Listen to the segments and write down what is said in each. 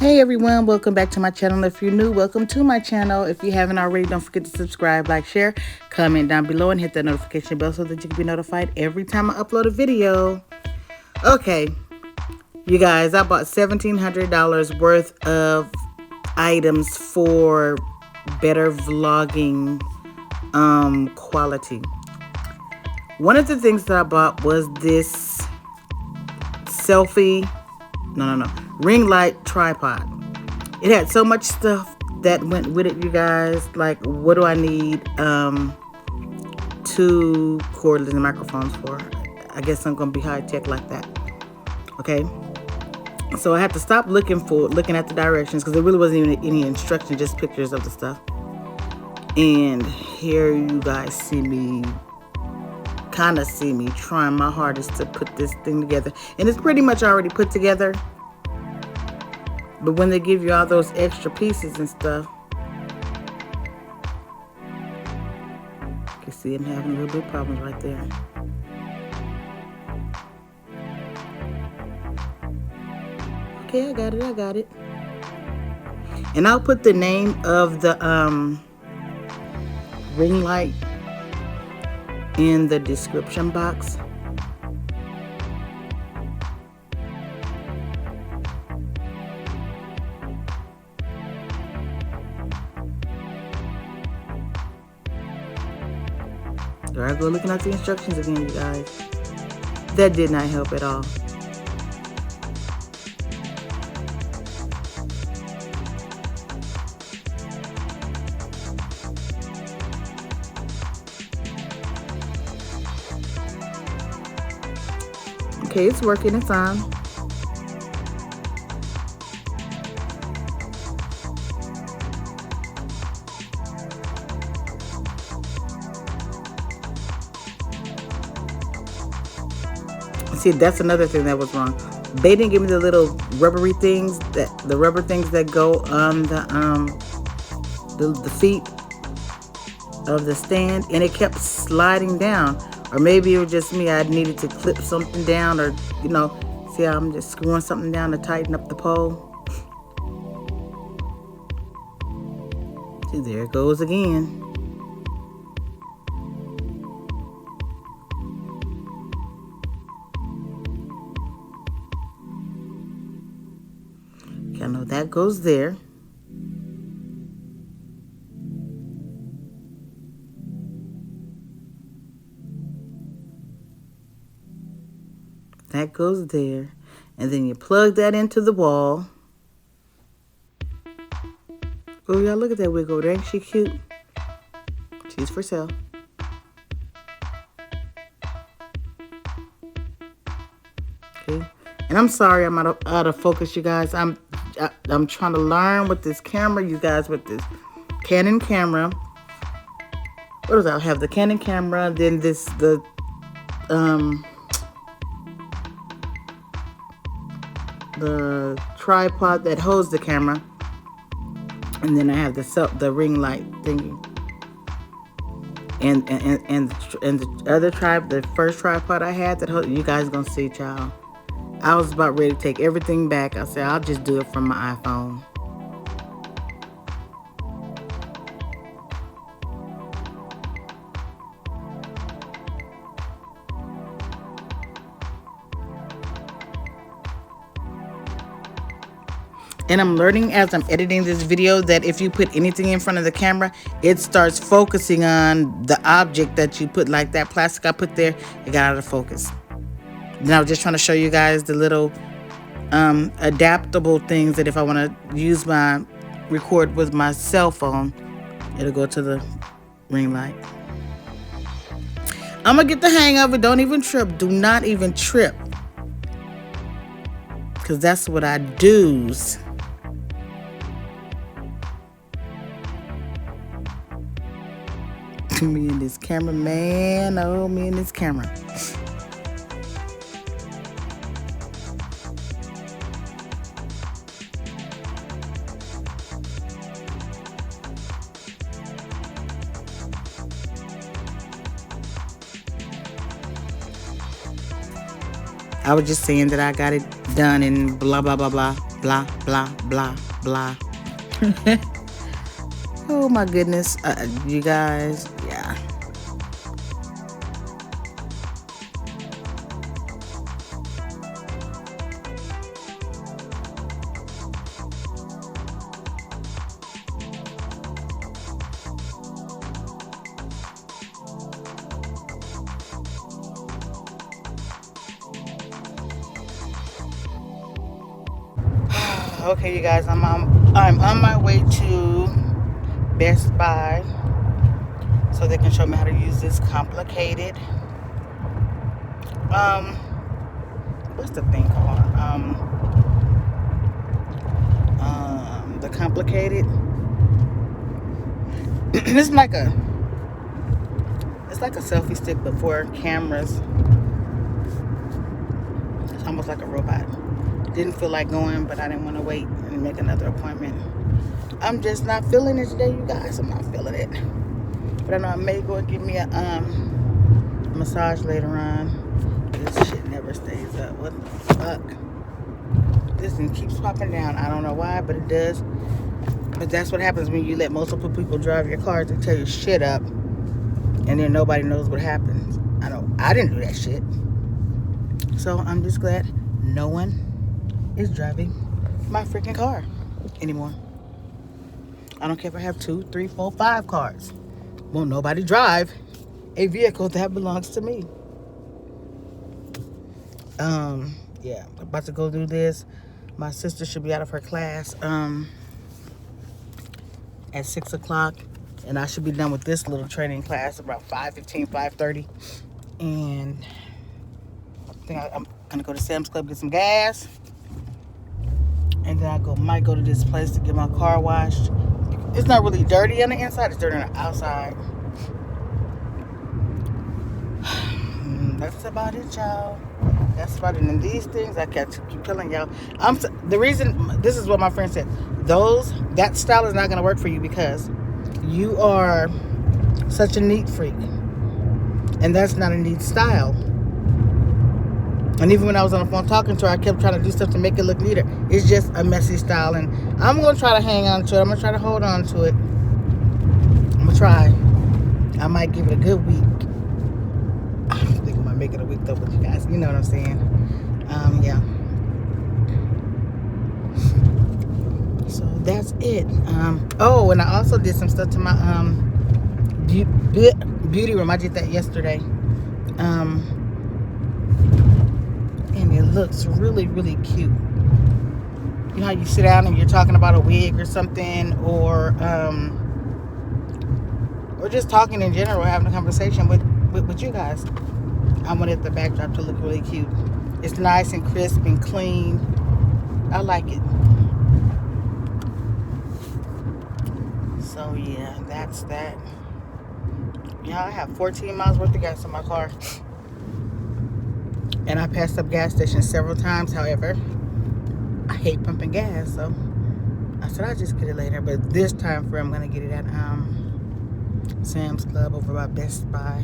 Hey everyone, welcome back to my channel. If you're new, welcome to my channel. If you haven't already, don't forget to subscribe, like, share, comment down below, and hit that notification bell so that you can be notified every time I upload a video. Okay, you guys, I bought $1,700 worth of items for better vlogging quality. One of the things that I bought was this ring light tripod. It had so much stuff that went with it, you guys. Like, what do I need 2 cordless microphones for? I guess I'm gonna be high tech like that. Okay, so I had to stop looking at the directions because there really wasn't even any instruction, just pictures of the stuff. And here you guys see me trying my hardest to put this thing together, and it's pretty much already put together. But when they give you all those extra pieces and stuff, you can see I'm having a little bit of problems right there. Okay, I got it. And I'll put the name of the ring light in the description box. There I go looking at the instructions again, you guys. That did not help at all. Okay, it's working, it's on. See, that's another thing that was wrong. They didn't give me the little rubbery things, the rubber things that go on the feet of the stand, and it kept sliding down. Or maybe it was just me. I needed to clip something down, or see how I'm just screwing something down to tighten up the pole. See, there it goes again. I know that goes there. That goes there. And then you plug that into the wall. Oh, y'all, look at that wig over there. Ain't she cute? She's for sale. Okay. And I'm sorry I'm out of focus, you guys. I'm trying to learn with this camera, you guys, with this Canon camera. What is that? I have the Canon camera, then the tripod that holds the camera, and then I have the ring light thingy, and the other the first tripod I had that hold. You guys gonna see, child. I was about ready to take everything back. I said, I'll just do it from my iPhone. And I'm learning as I'm editing this video that if you put anything in front of the camera, it starts focusing on the object that you put, like that plastic I put there. It got out of focus. Then I was just trying to show you guys the little adaptable things that if I want to use record with my cell phone, it'll go to the ring light. I'm going to get the hang of it. Don't even trip. Do not even trip. Because that's what I do's. Me and this camera, man. Oh, me and this camera. I was just saying that I got it done and blah, blah, blah, blah. blah, blah, blah, blah. Oh my goodness, you guys, yeah. Okay, you guys, I'm on my way to Best Buy so they can show me how to use this complicated what's the thing called, the complicated it's like a selfie stick but for cameras. It's almost like a robot. Didn't feel like going, but I didn't want to wait and make another appointment. I'm just not feeling it today, you guys. I'm not feeling it. But I know I may go and give me a massage later on. This shit never stays up. What the fuck? This thing keeps popping down. I don't know why, but it does. But that's what happens when you let multiple people drive your cars and tear your shit up. And then nobody knows what happens. I know I didn't do that shit. So I'm just glad no one is driving my freaking car anymore. I don't care if I have 2, 3, 4, 5 cars. Won't nobody drive a vehicle that belongs to me. Yeah, I'm about to go do this. My sister should be out of her class at 6 o'clock, and I should be done with this little training class about 5:15, 5:30. And I think I'm gonna go to Sam's Club, get some gas. And then I might go to this place to get my car washed. It's not really dirty on the inside, it's dirty on the outside. That's about it, y'all. That's about it. And these things, I keep telling y'all, the reason, this is what my friend said, that style is not going to work for you because you are such a neat freak. And that's not a neat style. And even when I was on the phone talking to her, I kept trying to do stuff to make it look neater. It's just a messy style. And I'm going to try to hang on to it. I'm going to try to hold on to it. I'm going to try. I might give it a good week. I don't think I might make it a week though with you guys. You know what I'm saying? Yeah. So that's it. Oh, and I also did some stuff to my beauty room. I did that yesterday. And it looks really, really cute. You know how you sit down and you're talking about a wig or something, or just talking in general, having a conversation with you guys. I wanted the backdrop to look really cute. It's nice and crisp and clean. I like it. So yeah, that's that. Yeah, I have 14 miles worth of gas in my car. And I passed up gas stations several times. However, I hate pumping gas, so I said I'll just get it later. But this time I'm gonna get it at Sam's Club over by Best Buy.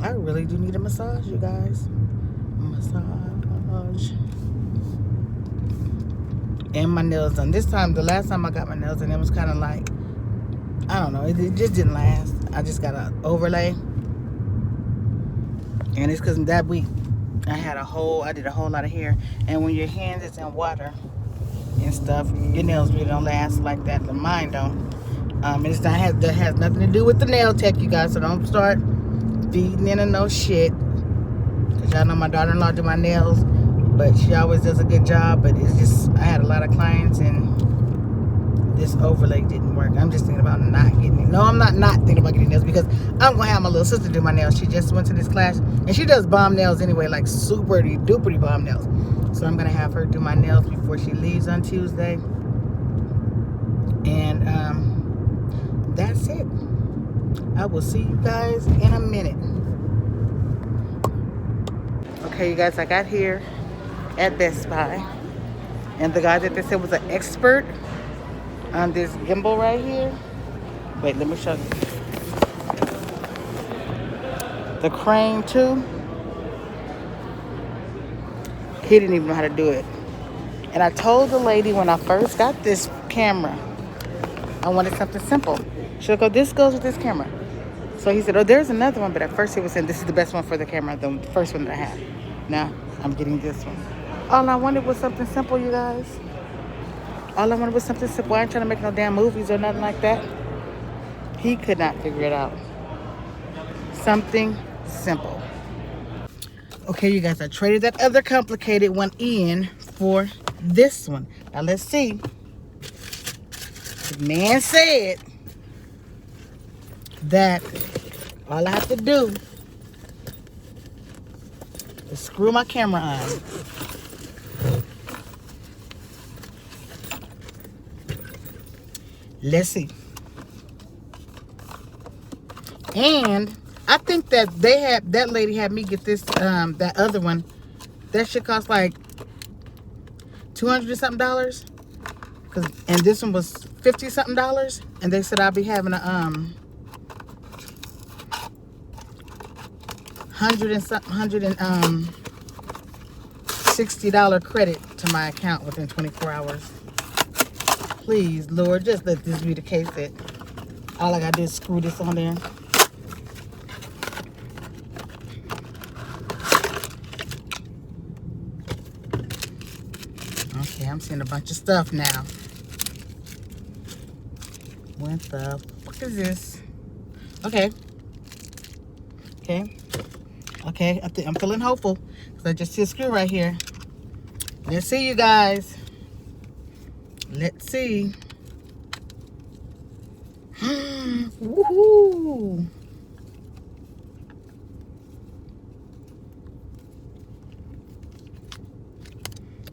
I really do need a massage, you guys. Massage. And my nails done. This time, the last time I got my nails done, it was kind of like, I don't know, it just didn't last. I just got an overlay. And it's because that week I did a whole lot of hair. And when your hands is in water and stuff, your nails really don't last like that. The mine don't. That has nothing to do with the nail tech, you guys. So don't start feeding into no shit. Because y'all know my daughter-in-law do my nails. But she always does a good job. But it's just, I had a lot of clients and this overlay didn't work. I'm just thinking about not getting it. No, I'm not thinking about getting nails because I'm going to have my little sister do my nails. She just went to this class. And she does bomb nails anyway, like super duper bomb nails. So I'm going to have her do my nails before she leaves on Tuesday. And that's it. I will see you guys in a minute. Okay, you guys, I got here at Best Buy. And the guy that they said was an expert on this gimbal right here. Wait, let me show you. The Crane 2. He didn't even know how to do it. And I told the lady when I first got this camera, I wanted something simple. She'll go, this goes with this camera. So he said, oh, there's another one. But at first he was saying, this is the best one for the camera, the first one that I had. Now I'm getting this one. All I wanted was something simple, you guys. All I wanted was something simple. I ain't trying to make no damn movies or nothing like that. He could not figure it out. Something simple. Okay, you guys, I traded that other complicated one in for this one. Now let's see. The man said that all I have to do is screw my camera on. Let's see. And I think that that lady had me get this, that other one. That shit cost like $200 and something. And this one was $50 something. And they said I'll be having a $160 credit to my account within 24 hours. Please, Lord, just let this be the case that all I gotta do is screw this on there. Okay, I'm seeing a bunch of stuff now. What the fuck is this? Okay. Okay, I'm feeling hopeful because I just see a screw right here. Let's see, you guys. Let's see. Woohoo!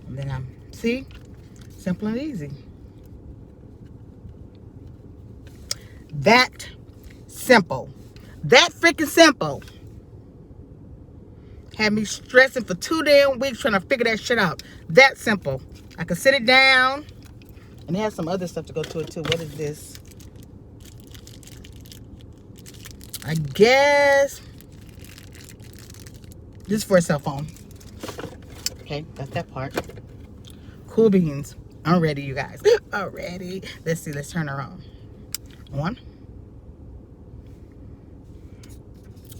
And then see? Simple and easy. That simple. That freaking simple. Had me stressing for 2 damn weeks trying to figure that shit out. That simple. I could sit it down. And it has some other stuff to go to it too. What is this? I guess this is for a cell phone. Okay, that's that part. Cool beans. I'm ready, you guys. I'm ready. Let's see. Let's turn her on. One.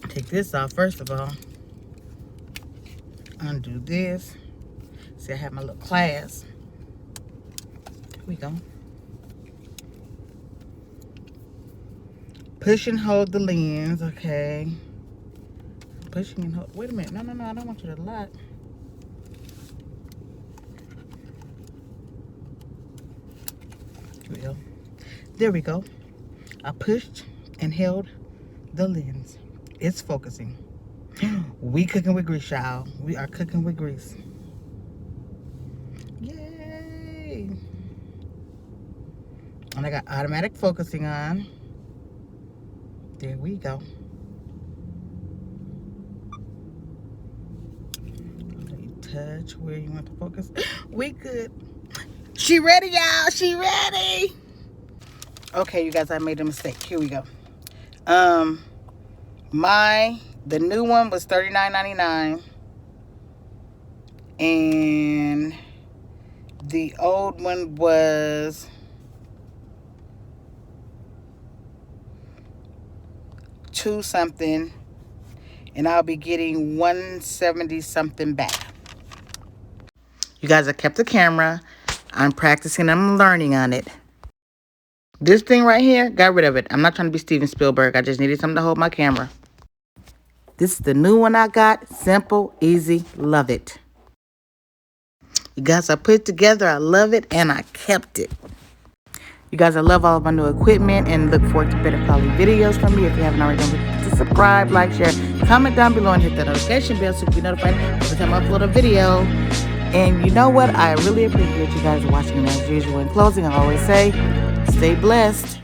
Take this off first of all. Undo this. See, I have my little clasp. Here we go. Push and hold the lens. Okay. Pushing and hold. Wait a minute. No. I don't want you to lock. Here we go. There we go. I pushed and held the lens. It's focusing. We cooking with grease, y'all. We are cooking with grease. Yay! And I got automatic focusing on. There we go. Touch where you want to focus. We good. She ready, y'all. She ready. Okay, you guys, I made a mistake. Here we go. The new one was $39.99, and the old one was $2 something, and I'll be getting $170 something back. You guys, I kept the camera. I'm practicing. I'm learning on it. This thing right here, got rid of it. I'm not trying to be Steven Spielberg. I just needed something to hold my camera. This is the new one I got. Simple, easy, love it. You guys, I put it together. I love it, and I kept it. You guys, I love all of my new equipment and look forward to better quality videos from me. If you haven't already, don't forget to subscribe, like, share, comment down below, and hit that notification bell so you can be notified every time I upload a video. And you know what? I really appreciate you guys watching. And as usual, in closing, I always say, stay blessed.